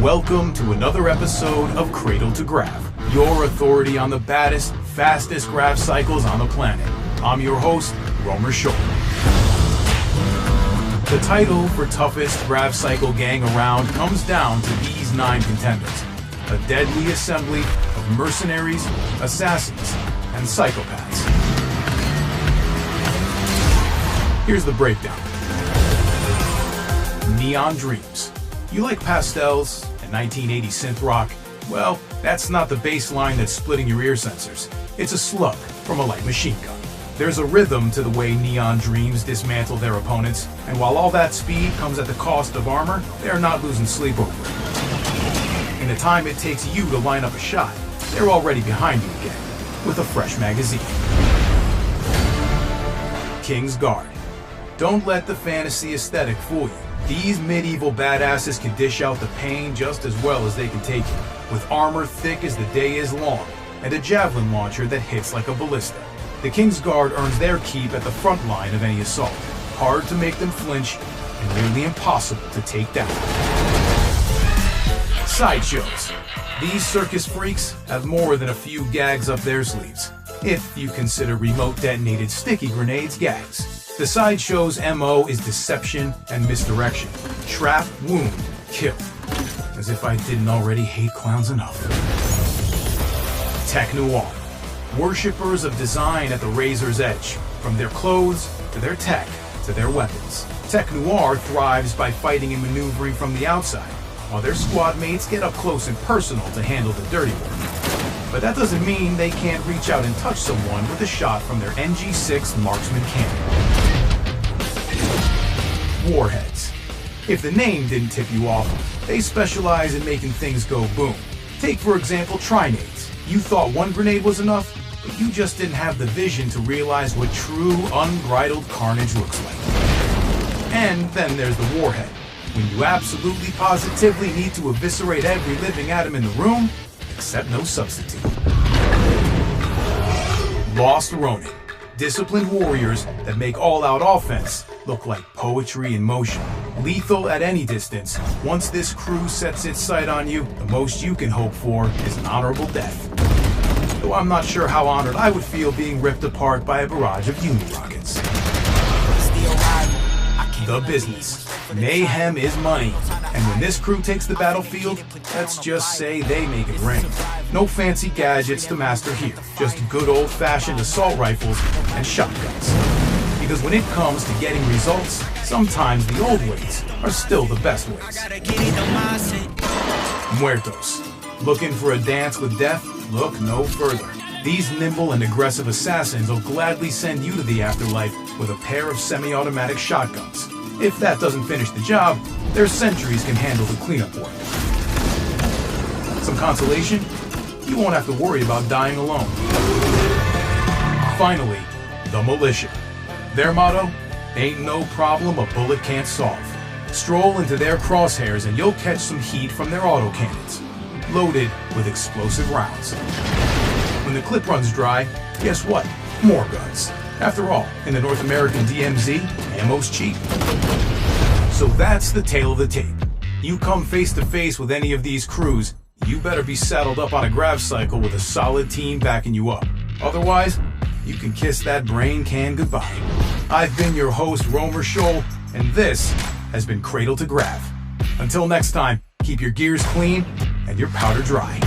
Welcome to another episode of Cradle to Grav, your authority on the baddest, fastest grav cycles on the planet. I'm your host, Rayonne. The title for toughest grav cycle gang around comes down to these 9 contenders, a deadly assembly of mercenaries, assassins, and psychopaths. Here's the breakdown. Neon Dreams. You like pastels and 1980 synth rock? Well, that's not the bass line that's splitting your ear sensors. It's a slug from a light machine gun. There's a rhythm to the way Neon Dreams dismantle their opponents, and while all that speed comes at the cost of armor, they're not losing sleep over it. In the time it takes you to line up a shot, they're already behind you again, with a fresh magazine. King's Guard. Don't let the fantasy aesthetic fool you. These medieval badasses can dish out the pain just as well as they can take it, with armor thick as the day is long, and a javelin launcher that hits like a ballista. The King's Guard earns their keep at the front line of any assault, hard to make them flinch, and nearly impossible to take down. Sideshows. These circus freaks have more than a few gags up their sleeves, if you consider remote detonated sticky grenades gags. The Sideshow's MO is deception and misdirection. Trap, wound, kill. As if I didn't already hate clowns enough. Tech Noir. Worshippers of design at the razor's edge. From their clothes, to their tech, to their weapons. Tech Noir thrives by fighting and maneuvering from the outside, while their squad mates get up close and personal to handle the dirty work. But that doesn't mean they can't reach out and touch someone with a shot from their NG6 marksman cannon. Warheads. If the name didn't tip you off, they specialize in making things go boom. Take, for example, trinades. You thought one grenade was enough, but you just didn't have the vision to realize what true, unbridled carnage looks like. And then there's the warhead, when you absolutely positively need to eviscerate every living atom in the room, except no substitute. Lost Ronin. Disciplined warriors that make all-out offense look like poetry in motion. Lethal at any distance, once this crew sets its sight on you, the most you can hope for is an honorable death. Though I'm not sure how honored I would feel being ripped apart by a barrage of Uni rockets. The Business. Mayhem is money, and when this crew takes the battlefield, let's just say they make it rain. No fancy gadgets to master here, just good old-fashioned assault rifles and shotguns. Because when it comes to getting results, sometimes the old ways are still the best ways. Muertos. Looking for a dance with death? Look no further. These nimble and aggressive assassins will gladly send you to the afterlife with a pair of semi-automatic shotguns. If that doesn't finish the job, their sentries can handle the cleanup work. Some consolation? You won't have to worry about dying alone. Finally, the Militia. Their motto? Ain't no problem a bullet can't solve. Stroll into their crosshairs and you'll catch some heat from their autocannons, loaded with explosive rounds. When the clip runs dry, guess what? More guns. After all, in the North American DMZ, ammo's cheap. So that's the tale of the tape. You come face to face with any of these crews, you better be saddled up on a grav cycle with a solid team backing you up. Otherwise, you can kiss that brain can goodbye. I've been your host, Rayonne, and this has been Cradle to Grav. Until next time, keep your gears clean and your powder dry.